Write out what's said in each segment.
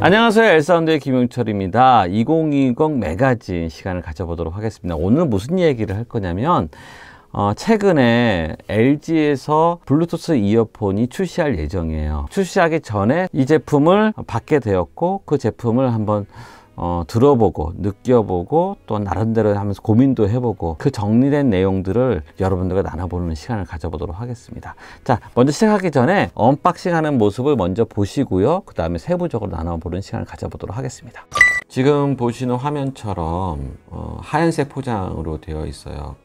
안녕하세요. 엘사운드의 김용철입니다. 2020 매거진 시간을 가져보도록 하겠습니다. 오늘 무슨 얘기를 할 거냐면 최근에 LG에서 블루투스 이어폰이 출시할 예정이에요. 출시하기 전에 이 제품을 받게 되었고 그 제품을 한번 들어보고 느껴보고 또 나름대로 하면서 고민도 해보고 그 정리된 내용들을 여러분들과 나눠보는 시간을 가져보도록 하겠습니다. 자, 먼저 시작하기 전에 언박싱하는 모습을 먼저 보시고요. 그 다음에 세부적으로 나눠보는 시간을 가져보도록 하겠습니다. 지금 보시는 화면처럼 하얀색 포장으로 되어 있어요.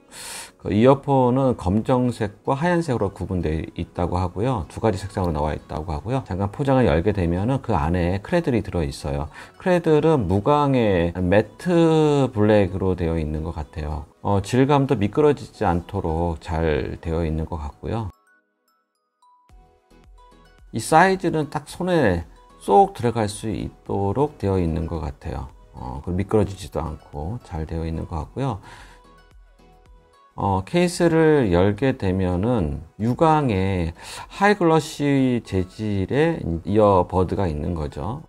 그 이어폰은 검정색과 하얀색으로 구분되어 있다고 하고요. 두 가지 색상으로 나와 있다고 하고요. 잠깐 포장을 열게 되면 그 안에 크레들이 들어 있어요. 크레들은 무광의 매트 블랙으로 되어 있는 것 같아요. 질감도 미끄러지지 않도록 잘 되어 있는 것 같고요. 이 사이즈는 딱 손에 쏙 들어갈 수 있도록 되어 있는 것 같아요. 그리고 미끄러지지도 않고 잘 되어 있는 것 같고요. 케이스를 열게 되면은 유광의 하이글러시 재질의 이어버드가 있는 거죠.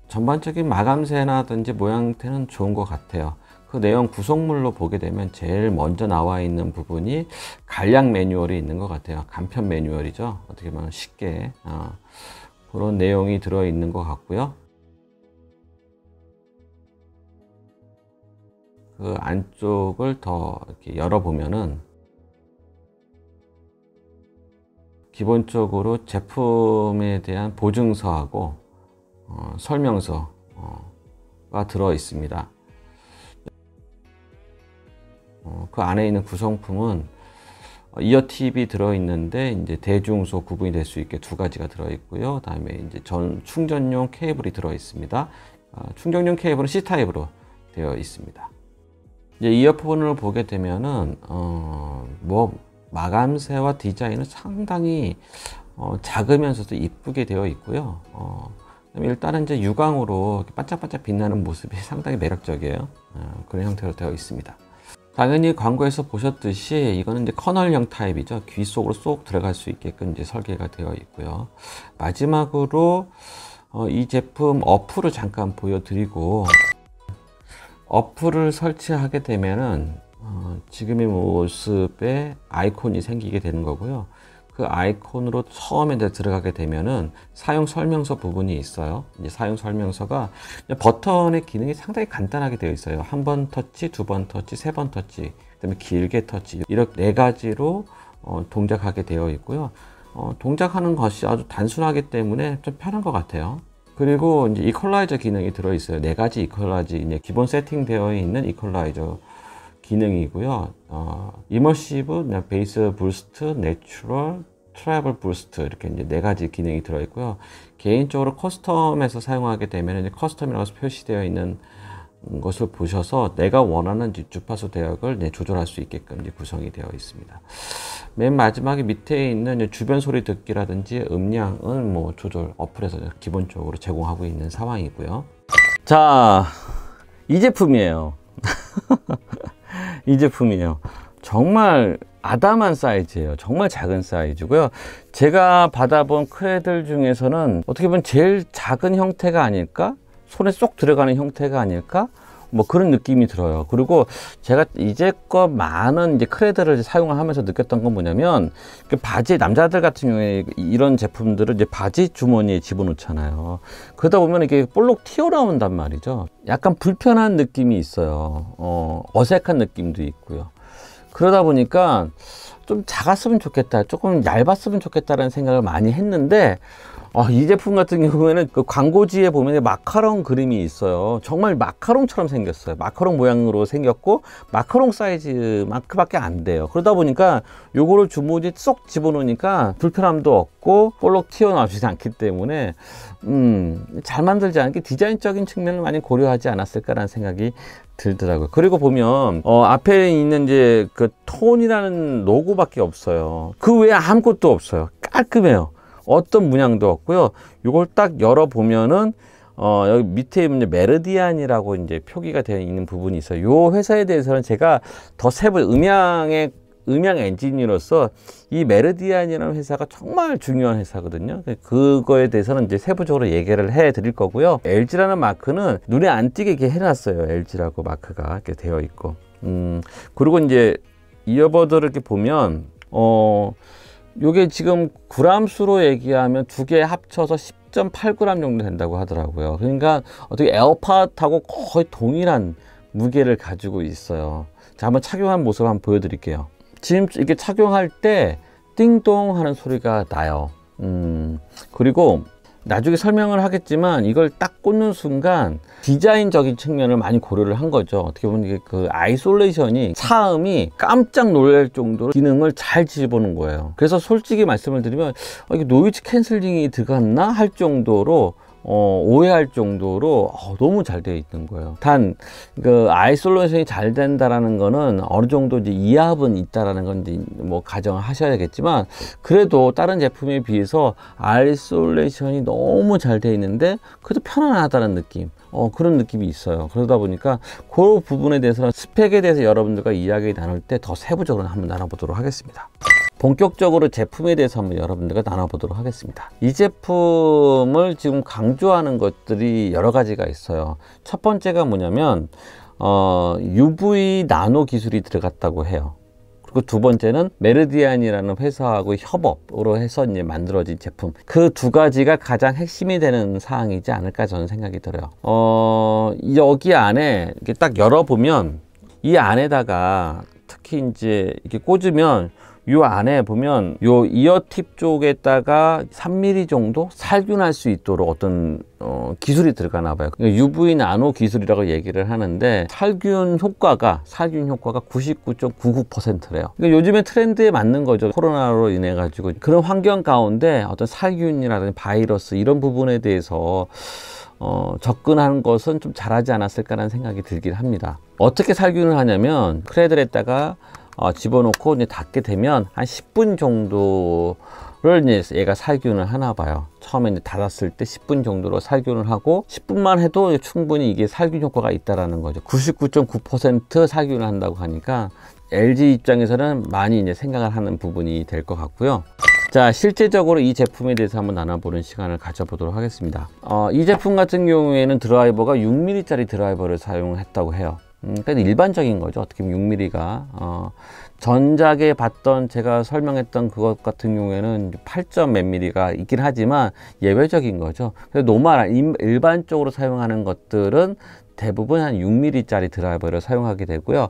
전반적인 마감새나든지 모양새는 좋은 것 같아요. 그 내용 구성물로 보게 되면 제일 먼저 나와 있는 부분이 간략 매뉴얼이 있는 것 같아요. 간편 매뉴얼이죠. 어떻게 보면 쉽게 그런 내용이 들어 있는 것 같고요. 그 안쪽을 더 이렇게 열어보면은 기본적으로 제품에 대한 보증서하고 설명서가 들어 있습니다. 그 안에 있는 구성품은 이어팁이 들어 있는데 이제 대중소 구분이 될 수 있게 두 가지가 들어 있고요. 다음에 이제 충전용 케이블이 들어 있습니다. 충전용 케이블은 C타입으로 되어 있습니다. 이제 이어폰을 보게 되면은 마감새와 디자인은 상당히 작으면서도 이쁘게 되어 있고요. 일단은 이제 유광으로 반짝반짝 빛나는 모습이 상당히 매력적이에요. 그런 형태로 되어 있습니다. 당연히 광고에서 보셨듯이 이거는 이제 커널형 타입이죠. 귀 속으로 쏙 들어갈 수 있게끔 이제 설계가 되어 있고요. 마지막으로 이 제품 어플을 잠깐 보여드리고, 어플을 설치하게 되면은 지금의 모습의 아이콘이 생기게 되는 거고요. 그 아이콘으로 처음에 들어가게 되면은 사용 설명서 부분이 있어요. 이제 사용 설명서가 버튼의 기능이 상당히 간단하게 되어 있어요. 한 번 터치, 두 번 터치, 세 번 터치, 그다음에 길게 터치, 이렇게 네 가지로 동작하게 되어 있고요. 동작하는 것이 아주 단순하기 때문에 좀 편한 것 같아요. 그리고 이제 이퀄라이저 기능이 들어 있어요. 네 가지 이퀄라이저, 이제 기본 세팅되어 있는 이퀄라이저 기능이고요. 이머시브, 베이스 부스트, 내추럴, 트래블 부스트, 이렇게 이제 네 가지 기능이 들어 있고요. 개인적으로 커스텀에서 사용하게 되면 이제 커스텀이라고 표시되어 있는 것을 보셔서 내가 원하는 주파수 대역을 조절할 수 있게끔 이제 구성이 되어 있습니다. 맨 마지막에 밑에 있는 주변 소리 듣기라든지 음량은 뭐 조절 어플에서 기본적으로 제공하고 있는 상황이고요. 자, 이 제품이에요. 이 제품이에요. 정말 아담한 사이즈예요. 정말 작은 사이즈고요. 제가 받아본 크레들 중에서는 어떻게 보면 제일 작은 형태가 아닐까? 손에 쏙 들어가는 형태가 아닐까? 뭐 그런 느낌이 들어요. 그리고 제가 이제껏 많은 이제 크레들을 사용을 하면서 느꼈던 건 뭐냐면, 그 바지, 남자들 같은 경우에 이런 제품들을 이제 바지 주머니에 집어넣잖아요. 그러다 보면 이게 볼록 튀어나온단 말이죠. 약간 불편한 느낌이 있어요. 어색한 느낌도 있고요. 그러다 보니까 좀 작았으면 좋겠다, 조금 얇았으면 좋겠다라는 생각을 많이 했는데, 이 제품 같은 경우에는 그 광고지에 보면 마카롱 그림이 있어요. 정말 마카롱처럼 생겼어요. 마카롱 모양으로 생겼고 마카롱 사이즈만큼밖에 안 돼요. 그러다 보니까 요거를 주머니에 쏙 집어넣으니까 불편함도 없고 볼록 튀어나오지 않기 때문에 잘 만들지 않게 디자인적인 측면을 많이 고려하지 않았을까라는 생각이 들더라고요. 그리고 보면 앞에 있는 이제 그 톤이라는 로고밖에 없어요. 그 외에 아무것도 없어요. 깔끔해요. 어떤 문양도 없고요. 이걸 딱 열어보면은 여기 밑에 이제 메르디안이라고 이제 표기가 되어 있는 부분이 있어요. 이 회사에 대해서는 제가 더 세부 음향 엔지니어로서 이 메르디안이라는 회사가 정말 중요한 회사거든요. 그거에 대해서는 이제 세부적으로 얘기를 해 드릴 거고요. LG라는 마크는 눈에 안 띄게 이렇게 해놨어요. LG라고 마크가 이렇게 되어 있고. 그리고 이제 이어버드를 이렇게 보면, 요게 지금 g수로 얘기하면 두 개 합쳐서 10.8g 정도 된다고 하더라고요. 그러니까 어떻게 에어팟하고 거의 동일한 무게를 가지고 있어요. 자, 한번 착용한 모습 한번 보여드릴게요. 지금 이렇게 착용할 때 띵동 하는 소리가 나요. 그리고 나중에 설명을 하겠지만 이걸 딱 꽂는 순간 디자인적인 측면을 많이 고려를 한 거죠. 어떻게 보면 이게 그 아이솔레이션이 차음이 깜짝 놀랄 정도로 기능을 잘 집어넣은 거예요. 그래서 솔직히 말씀을 드리면 이게 노이즈 캔슬링이 들어갔나 할 정도로 오해할 정도로 너무 잘 되어 있는 거예요. 단 그 아이솔레이션이 잘 된다라는 거는 어느 정도 이제 이합은 있다라는 건 이제 뭐 가정을 하셔야겠지만, 그래도 다른 제품에 비해서 아이솔레이션이 너무 잘 되어 있는데 그래도 편안하다는 느낌, 그런 느낌이 있어요. 그러다 보니까 그 부분에 대해서는 스펙에 대해서 여러분들과 이야기 나눌 때 더 세부적으로 한번 나눠보도록 하겠습니다. 본격적으로 제품에 대해서 한번 여러분들과 나눠보도록 하겠습니다. 이 제품을 지금 강조하는 것들이 여러 가지가 있어요. 첫 번째가 뭐냐면 UV 나노 기술이 들어갔다고 해요. 그리고 두 번째는 메르디안이라는 회사하고 협업으로 해서 이제 만들어진 제품. 그 두 가지가 가장 핵심이 되는 사항이지 않을까 저는 생각이 들어요. 여기 안에 이렇게 딱 열어보면 이 안에다가 특히 이제 이렇게 꽂으면 요 안에 보면 요 이어팁 쪽에다가 3mm 정도 살균할 수 있도록 어떤 기술이 들어가나 봐요. UV 나노 기술이라고 얘기를 하는데 살균 효과가 99.99%래요. 그러니까 요즘에 트렌드에 맞는 거죠. 코로나로 인해 가지고 그런 환경 가운데 어떤 살균이라든지 바이러스 이런 부분에 대해서 접근하는 것은 좀 잘하지 않았을까라는 생각이 들긴 합니다. 어떻게 살균을 하냐면 크레들에다가 집어넣고 이제 닫게 되면 한 10분 정도를 이제 얘가 살균을 하나 봐요. 처음에 이제 닫았을 때 10분 정도로 살균을 하고 10분만 해도 충분히 이게 살균 효과가 있다라는 거죠. 99.9% 살균을 한다고 하니까 LG 입장에서는 많이 이제 생각을 하는 부분이 될 것 같고요. 자, 실제적으로 이 제품에 대해서 한번 나눠보는 시간을 가져보도록 하겠습니다. 이 제품 같은 경우에는 드라이버가 6mm짜리 드라이버를 사용했다고 해요. 그러니까 일반적인 거죠. 어떻게 보면 6mm가 전작에 봤던 제가 설명했던 그것 같은 경우에는 8점 몇 mm가 있긴 하지만 예외적인 거죠. 그래서 노멀 일반적으로 사용하는 것들은 대부분 한 6mm짜리 드라이버를 사용하게 되고요.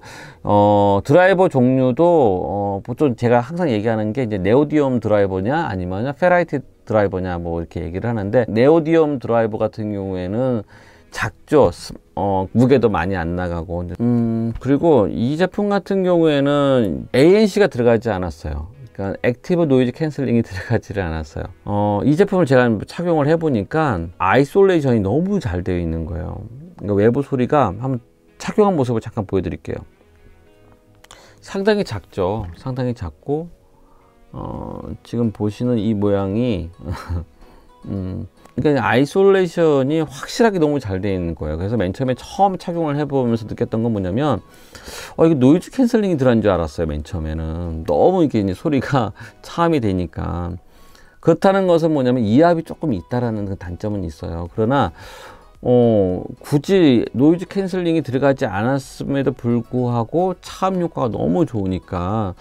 드라이버 종류도 보통 제가 항상 얘기하는 게 이제 네오디움 드라이버냐 아니면 페라이트 드라이버냐 뭐 이렇게 얘기를 하는데, 네오디움 드라이버 같은 경우에는 작죠. 무게도 많이 안 나가고. 그리고 이 제품 같은 경우에는 ANC가 들어가지 않았어요. 그러니까 액티브 노이즈 캔슬링이 들어가지를 않았어요. 이 제품을 제가 착용을 해보니까 아이솔레이션이 너무 잘 되어 있는 거예요. 그러니까 외부 소리가 한번 착용한 모습을 잠깐 보여드릴게요. 상당히 작죠. 상당히 작고 지금 보시는 이 모양이 그러니까 아이솔레이션이 확실하게 너무 잘 되어 있는 거예요. 그래서 맨 처음에 착용을 해보면서 느꼈던 건 뭐냐면 이게 노이즈 캔슬링이 들어간 줄 알았어요. 맨 처음에는 너무 이게 이제 소리가 차음이 되니까. 그렇다는 것은 뭐냐면 이압이 조금 있다라는 그 단점은 있어요. 그러나 굳이 노이즈 캔슬링이 들어가지 않았음에도 불구하고 차음 효과가 너무 좋으니까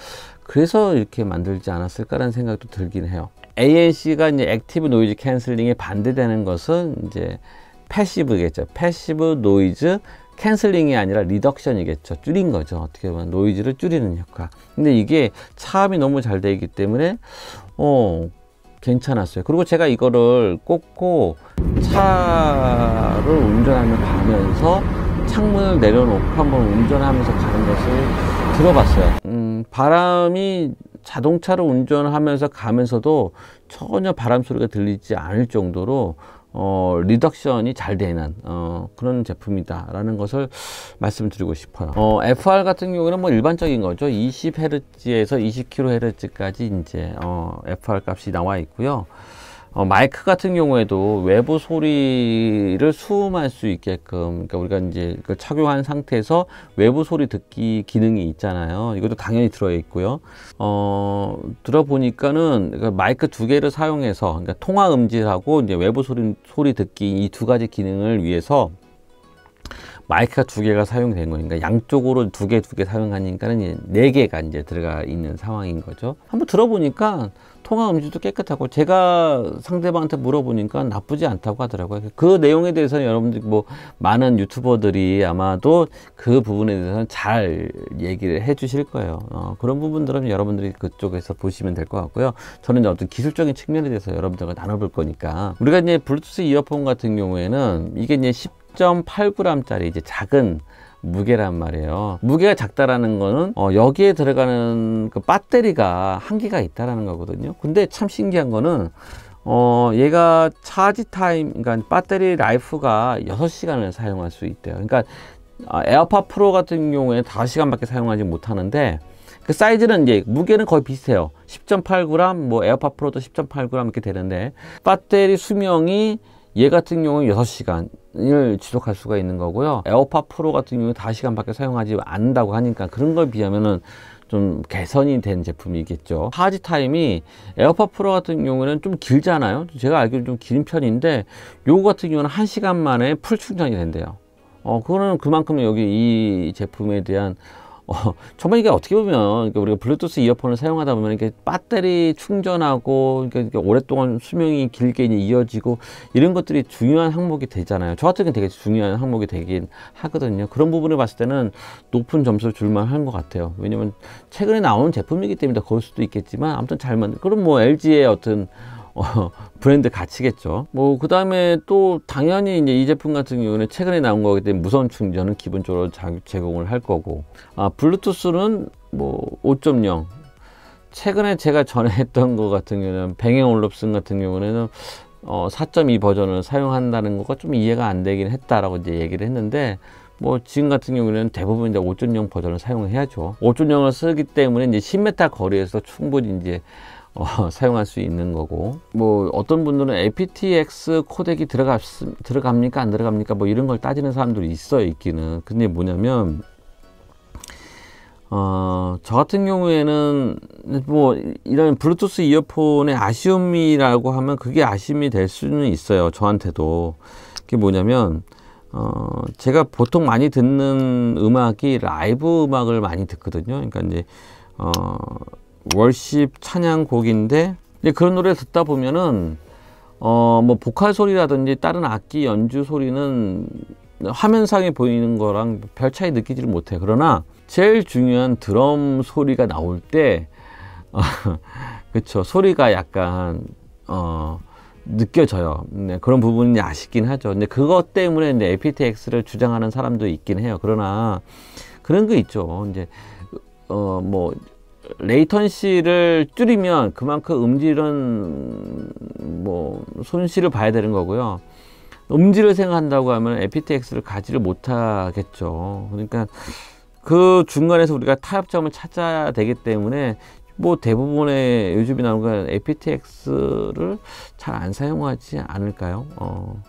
그래서 이렇게 만들지 않았을까라는 생각도 들긴 해요. ANC가 이제 액티브 노이즈 캔슬링에 반대되는 것은 이제 패시브겠죠. 패시브 노이즈 캔슬링이 아니라 리덕션이겠죠. 줄인 거죠. 어떻게 보면 노이즈를 줄이는 효과. 근데 이게 차음이 너무 잘 되어 있기 때문에 괜찮았어요. 그리고 제가 이거를 꽂고 차를 운전하며 가면서 창문을 내려놓고 한번 운전하면서 가는 것을 들어봤어요. 바람이 자동차로 운전하면서 가면서도 전혀 바람 소리가 들리지 않을 정도로 리덕션이 잘 되는 그런 제품이다 라는 것을 말씀드리고 싶어요. FR 같은 경우는 뭐 일반적인 거죠. 20Hz에서 20kHz까지 이제 FR 값이 나와 있고요. 마이크 같은 경우에도 외부 소리를 수음할 수 있게끔, 그러니까 우리가 이제 그걸 착용한 상태에서 외부 소리 듣기 기능이 있잖아요. 이것도 당연히 들어 있고요. 들어보니까는 그러니까 마이크 두 개를 사용해서, 그러니까 통화 음질하고 이제 외부 소리 듣기 이 두 가지 기능을 위해서 마이크가 두 개가 사용된 거니까, 그러니까 양쪽으로 두 개 사용하니까는 네 개가 이제 들어가 있는 상황인 거죠. 한번 들어보니까 통화 음질도 깨끗하고, 제가 상대방한테 물어보니까 나쁘지 않다고 하더라고요. 그 내용에 대해서는 여러분들 뭐 많은 유튜버들이 아마도 그 부분에 대해서는 잘 얘기를 해 주실 거예요. 그런 부분들은 여러분들이 그쪽에서 보시면 될 것 같고요. 저는 이제 어떤 기술적인 측면에 대해서 여러분들과 나눠볼 거니까, 우리가 이제 블루투스 이어폰 같은 경우에는 이게 이제 10.8g 짜리 이제 작은 무게란 말이에요. 무게가 작다라는 거는 여기에 들어가는 그 배터리가 한계가 있다라는 거거든요. 근데 참 신기한 거는 얘가 차지 타임, 그러니까 배터리 라이프가 6시간을 사용할 수 있대요. 그러니까 에어팟 프로 같은 경우에 5시간밖에 사용하지 못하는데, 그 사이즈는 이제 무게는 거의 비슷해요. 10.8g, 뭐 에어팟 프로도 10.8g 이렇게 되는데, 배터리 수명이 얘 같은 경우는 6시간을 지속할 수가 있는 거고요. 에어팟 프로 같은 경우는 5시간밖에 사용하지 않는다고 하니까 그런 걸 비하면은 좀 개선이 된 제품이겠죠. 차지 타임이 에어팟 프로 같은 경우는 좀 길잖아요. 제가 알기로는 좀 긴 편인데, 요거 같은 경우는 1시간 만에 풀 충전이 된대요. 그거는 그만큼 여기 이 제품에 대한 정말 이게 어떻게 보면, 그러니까 우리가 블루투스 이어폰을 사용하다 보면 이렇게 배터리 충전하고, 그러니까 오랫동안 수명이 길게 이어지고 이런 것들이 중요한 항목이 되잖아요. 저 같은 경우는 되게 중요한 항목이 되긴 하거든요. 그런 부분을 봤을 때는 높은 점수를 줄만 한 것 같아요. 왜냐면 최근에 나오는 제품이기 때문에 더 그럴 수도 있겠지만, 아무튼 잘 만든, 그럼 뭐 LG의 어떤 브랜드 가치겠죠. 뭐 그 다음에 또 당연히 이제 이 제품 같은 경우는 최근에 나온 거기 때문에 무선 충전은 기본적으로 제공을 할 거고, 블루투스는 뭐 5.0, 최근에 제가 전에 했던 거 같은 경우는 뱅앤 올롭슨 같은 경우는 4.2 버전을 사용한다는 거가 좀 이해가 안 되긴 했다라고 이제 얘기를 했는데, 뭐 지금 같은 경우는 대부분 이제 5.0 버전을 사용해야죠. 5.0을 쓰기 때문에 이제 10m 거리에서 충분히 이제 사용할 수 있는 거고, 뭐 어떤 분들은 aptX 코덱이 들어갑니까 안 들어갑니까 뭐 이런 걸 따지는 사람들이 있어요, 있기는. 근데 뭐냐면 저 같은 경우에는 뭐 이런 블루투스 이어폰의 아쉬움이라고 하면 그게 아쉬움이 될 수는 있어요, 저한테도. 그게 뭐냐면 제가 보통 많이 듣는 음악이 라이브 음악을 많이 듣거든요. 그러니까 이제 월십 찬양곡인데, 이제 그런 노래를 듣다 보면은 뭐 보컬 소리라든지 다른 악기 연주 소리는 화면상에 보이는 거랑 별 차이 느끼지를 못해. 그러나 제일 중요한 드럼 소리가 나올 때 그쵸, 소리가 약간 느껴져요. 네, 그런 부분이 아쉽긴 하죠. 근데 그것 때문에 이제 aptX를 주장하는 사람도 있긴 해요. 그러나 그런 거 있죠. 이제 뭐 레이턴시를 줄이면 그만큼 음질은 뭐 손실을 봐야 되는 거고요. 음질을 생각한다고 하면 aptX를 가지를 못하겠죠. 그러니까 그 중간에서 우리가 타협점을 찾아야 되기 때문에 뭐 대부분의 요즘에 나오는 건 aptX를 잘 안 사용하지 않을까요?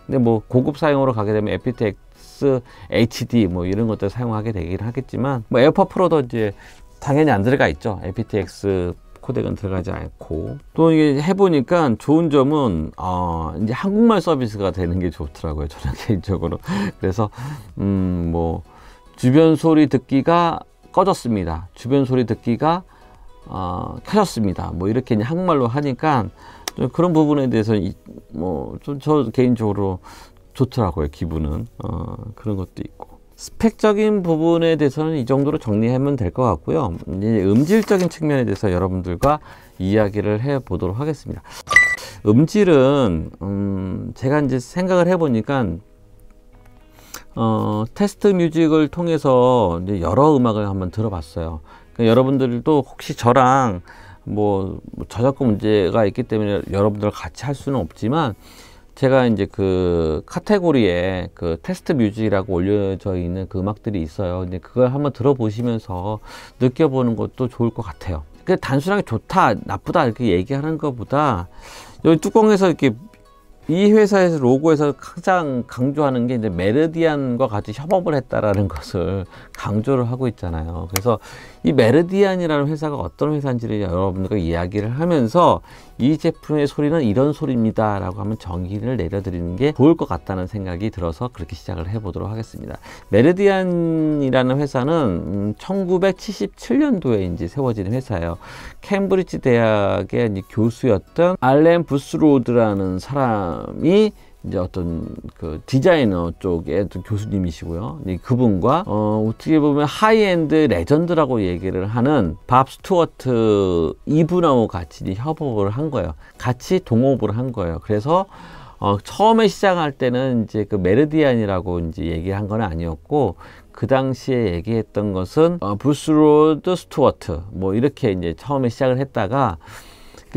근데 뭐 고급 사용으로 가게 되면 aptX HD 뭐 이런 것들 사용하게 되긴 하겠지만, 뭐 에어팟 프로도 이제 당연히 안 들어가 있죠. aptX 코덱은 들어가지 않고. 또 이게 해보니까 좋은 점은 이제 한국말 서비스가 되는 게 좋더라고요, 저는 개인적으로. 그래서 뭐 주변 소리 듣기가 꺼졌습니다, 주변 소리 듣기가 켜졌습니다, 뭐 이렇게 이제 한국말로 하니까 그런 부분에 대해서 뭐 좀 저 개인적으로 좋더라고요, 기분은. 그런 것도 있고. 스펙적인 부분에 대해서는 이 정도로 정리하면 될 것 같고요. 이제 음질적인 측면에 대해서 여러분들과 이야기를 해 보도록 하겠습니다. 음질은 제가 이제 생각을 해 보니까 테스트 뮤직을 통해서 이제 여러 음악을 한번 들어봤어요. 그러니까 여러분들도 혹시 저랑 뭐 저작권 문제가 있기 때문에 여러분들 같이 할 수는 없지만, 제가 이제 그 카테고리에 그 테스트 뮤직이라고 올려져 있는 그 음악들이 있어요. 근데 그걸 한번 들어보시면서 느껴보는 것도 좋을 것 같아요. 그 단순하게 좋다, 나쁘다 이렇게 얘기하는 것보다 여기 뚜껑에서 이렇게 이 회사에서 로고에서 가장 강조하는 게 이제 메르디안과 같이 협업을 했다라는 것을 강조를 하고 있잖아요. 그래서 이 메르디안이라는 회사가 어떤 회사인지를 여러분들과 이야기를 하면서 이 제품의 소리는 이런 소리입니다 라고 하면 정의를 내려드리는 게 좋을 것 같다는 생각이 들어서 그렇게 시작을 해보도록 하겠습니다. 메르디안이라는 회사는 1977년도에 이제 세워진 회사예요. 캠브리지 대학의 이제 교수였던 알렌 부스로드라는 사람이 이제 어떤 그 디자이너 쪽의 교수님이시고요. 그분과 어떻게 보면 하이엔드 레전드라고 얘기를 하는 밥 스튜어트 이분하고 같이 협업을 한 거예요. 같이 동업을 한 거예요. 그래서 처음에 시작할 때는 이제 그 메르디안이라고 이제 얘기한 건 아니었고, 그 당시에 얘기했던 것은 부스로드 스튜어트 뭐 이렇게 이제 처음에 시작을 했다가,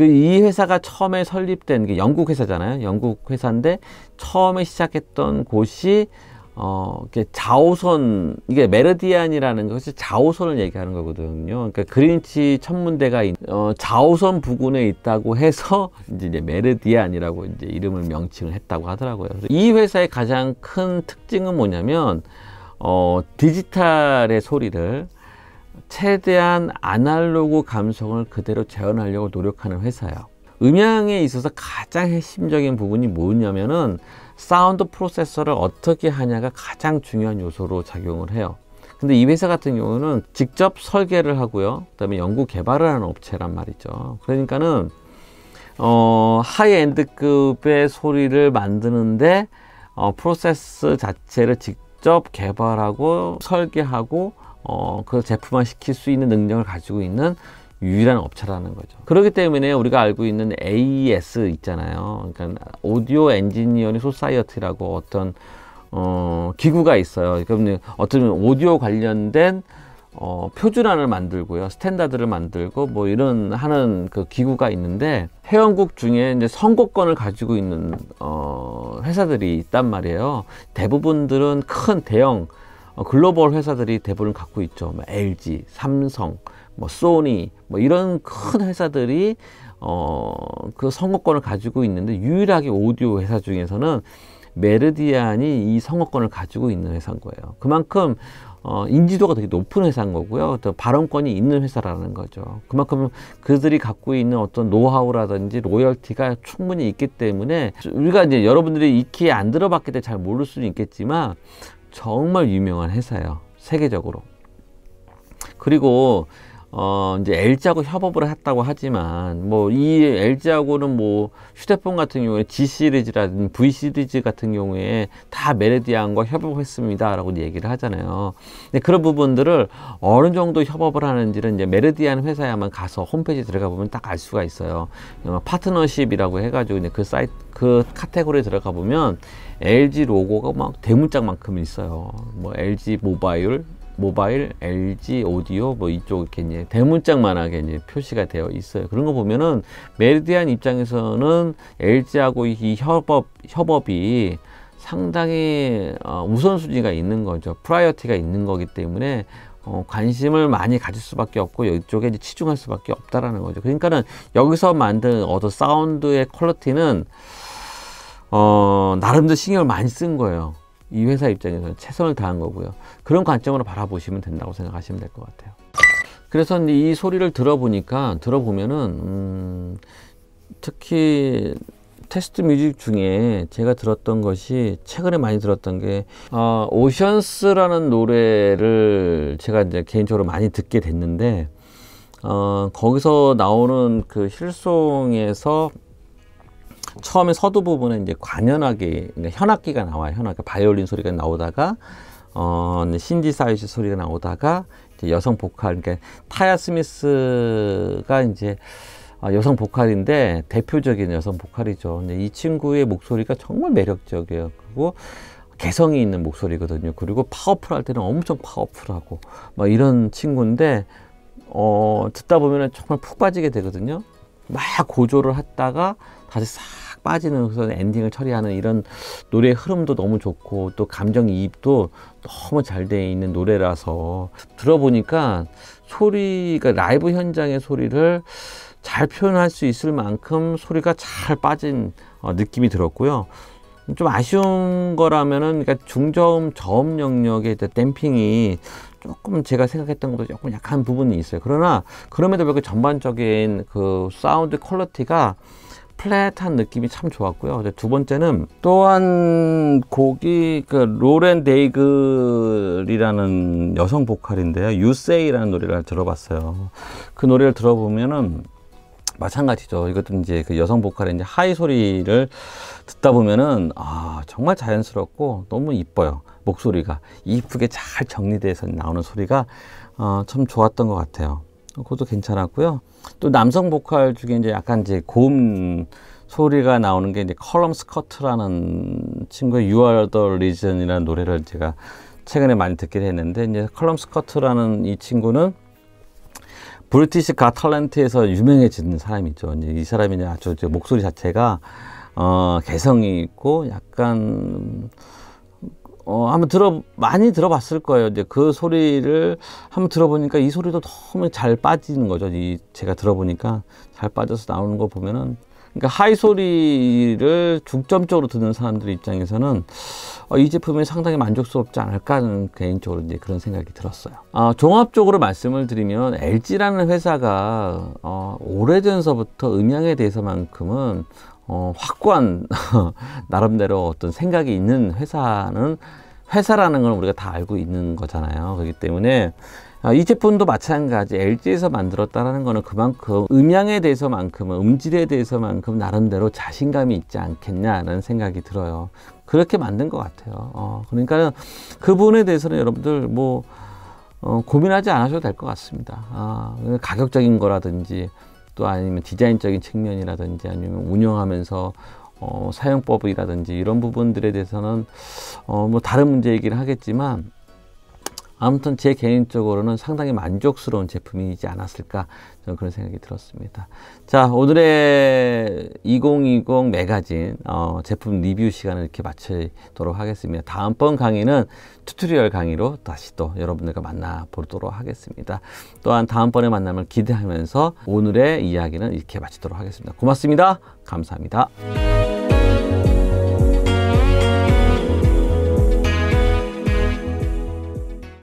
이 회사가 처음에 설립된 게 영국 회사잖아요. 영국 회사인데 처음에 시작했던 곳이 자오선, 이게 메르디안이라는 것이 자오선을 얘기하는 거거든요. 그러니까 그린치 천문대가 자오선 부근에 있다고 해서 이제 메르디안이라고 이제 이름을 명칭을 했다고 하더라고요. 이 회사의 가장 큰 특징은 뭐냐면 디지털의 소리를 최대한 아날로그 감성을 그대로 재현하려고 노력하는 회사예요. 음향에 있어서 가장 핵심적인 부분이 뭐냐면은 사운드 프로세서를 어떻게 하냐가 가장 중요한 요소로 작용을 해요. 근데 이 회사 같은 경우는 직접 설계를 하고요, 그 다음에 연구 개발을 하는 업체란 말이죠. 그러니까는 하이엔드급의 소리를 만드는데 프로세스 자체를 직접 개발하고 설계하고 그 제품화 시킬 수 있는 능력을 가지고 있는 유일한 업체라는 거죠. 그렇기 때문에 우리가 알고 있는 AES 있잖아요. 그러니까 오디오 엔지니어링 소사이어티라고 어떤 기구가 있어요. 그러니까 어떤 오디오 관련된 표준안을 만들고요, 스탠다드를 만들고 뭐 이런 하는 그 기구가 있는데, 회원국 중에 이제 선거권을 가지고 있는 회사들이 있단 말이에요. 대부분들은 큰 대형 글로벌 회사들이 대부분 갖고 있죠. 뭐 LG, 삼성, 뭐 소니, 뭐 이런 큰 회사들이 그 선거권을 가지고 있는데, 유일하게 오디오 회사 중에서는 메르디안이 이 선거권을 가지고 있는 회사인 거예요. 그만큼 인지도가 되게 높은 회사인 거고요. 또 발언권이 있는 회사라는 거죠. 그만큼 그들이 갖고 있는 어떤 노하우라든지 로열티가 충분히 있기 때문에, 우리가 이제 여러분들이 익히 안 들어봤기 때문에 잘 모를 수는 있겠지만 정말 유명한 회사예요, 세계적으로. 그리고 이제 LG하고 협업을 했다고 하지만, 뭐 이 LG하고는 뭐 휴대폰 같은 경우에 G 시리즈라든지 V 시리즈 같은 경우에 다 메르디안과 협업했습니다 라고 얘기를 하잖아요. 근데 그런 부분들을 어느 정도 협업을 하는지는 이제 메르디안 회사에만 가서 홈페이지 들어가 보면 딱 알 수가 있어요. 파트너십이라고 해가지고 이제 그 사이트, 그 카테고리에 들어가 보면 LG 로고가 막 대문짝만큼 있어요. 뭐 LG 모바일, LG 오디오 뭐 이쪽 이렇게 이제 대문짝만하게 이제 표시가 되어 있어요. 그런 거 보면은 메르디안 입장에서는 LG하고 이 협업이 상당히 우선순위가 있는 거죠. 프라이어티가 있는 거기 때문에 관심을 많이 가질 수밖에 없고, 이쪽에 이제 치중할 수밖에 없다라는 거죠. 그러니까는 여기서 만든 어떤 사운드의 퀄리티는 나름대로 신경을 많이 쓴 거예요. 이 회사 입장에서는 최선을 다한 거고요. 그런 관점으로 바라보시면 된다고 생각하시면 될 것 같아요. 그래서 이 소리를 들어보면은 특히 테스트 뮤직 중에 제가 들었던 것이, 최근에 많이 들었던 게 오션스라는 노래를 제가 이제 개인적으로 많이 듣게 됐는데, 거기서 나오는 그 힐송에서 처음에 서두 부분에 이제 관현악기, 그러니까 현악기가 나와요. 현악기, 바이올린 소리가 나오다가 신디사이즈 소리가 나오다가 이제 여성 보컬, 그러니까 타야 스미스가 이제 여성 보컬인데 대표적인 여성 보컬이죠. 근데 이 친구의 목소리가 정말 매력적이에요. 그리고 개성이 있는 목소리거든요. 그리고 파워풀할 때는 엄청 파워풀하고 막 이런 친구인데, 듣다 보면은 정말 푹 빠지게 되거든요. 막 고조를 했다가 다시 싹 빠지는, 그래서 엔딩을 처리하는 이런 노래의 흐름도 너무 좋고, 또 감정이입도 너무 잘 돼 있는 노래라서 들어보니까 소리가, 라이브 현장의 소리를 잘 표현할 수 있을 만큼 소리가 잘 빠진 느낌이 들었고요. 좀 아쉬운 거라면은, 그러니까 중저음, 저음 영역의 댐핑이 조금 제가 생각했던 것보다 조금 약한 부분이 있어요. 그러나 그럼에도 불구하고 전반적인 그 사운드 퀄리티가 플랫한 느낌이 참 좋았고요. 두 번째는 또한 곡이 그 로렌 데이글이라는 여성 보컬인데요. You Say라는 노래를 들어봤어요. 그 노래를 들어보면은 마찬가지죠. 이것도 이제 그 여성 보컬의 이제 하이 소리를 듣다 보면은 정말 자연스럽고 너무 이뻐요. 목소리가 이쁘게 잘 정리돼서 나오는 소리가 참 좋았던 것 같아요. 그것도 괜찮았고요. 또 남성 보컬 중에 이제 약간 이제 고음 소리가 나오는 게 이제 컬럼 스커트라는 친구의 You Are the Reason이라는 노래를 제가 최근에 많이 듣게 했는데, 이제 컬럼 스커트라는 이 친구는 브리티시 갓 탤런트에서 유명해진 사람이죠. 이제 이 사람이 이제 아주 목소리 자체가 개성이 있고 약간 많이 들어봤을 거예요. 이제 그 소리를 한번 들어보니까 이 소리도 너무 잘 빠지는 거죠. 제가 들어보니까 잘 빠져서 나오는 거 보면은, 그러니까 하이 소리를 중점적으로 듣는 사람들 입장에서는 이 제품이 상당히 만족스럽지 않을까 하는 개인적으로 이제 그런 생각이 들었어요. 종합적으로 말씀을 드리면 LG라는 회사가 오래전서부터 음향에 대해서만큼은 확고한 나름대로 어떤 생각이 있는 회사라는 걸 우리가 다 알고 있는 거잖아요. 그렇기 때문에 이 제품도 마찬가지 LG에서 만들었다는 거는 그만큼 음향에 대해서만큼은, 음질에 대해서만큼 나름대로 자신감이 있지 않겠냐는 생각이 들어요. 그렇게 만든 것 같아요. 그러니까 그 부분에 대해서는 여러분들 고민하지 않으셔도 될 것 같습니다. 가격적인 거라든지 또 아니면 디자인적인 측면이라든지 아니면 운영하면서 사용법이라든지 이런 부분들에 대해서는 다른 문제이긴 하겠지만, 아무튼 제 개인적으로는 상당히 만족스러운 제품이지 않았을까, 저는 그런 생각이 들었습니다. 자, 오늘의 2020 매거진 제품 리뷰 시간을 이렇게 마치도록 하겠습니다. 다음번 강의는 튜토리얼 강의로 다시 또 여러분들과 만나보도록 하겠습니다. 또한 다음번에 만남을 기대하면서 오늘의 이야기는 이렇게 마치도록 하겠습니다. 고맙습니다. 감사합니다.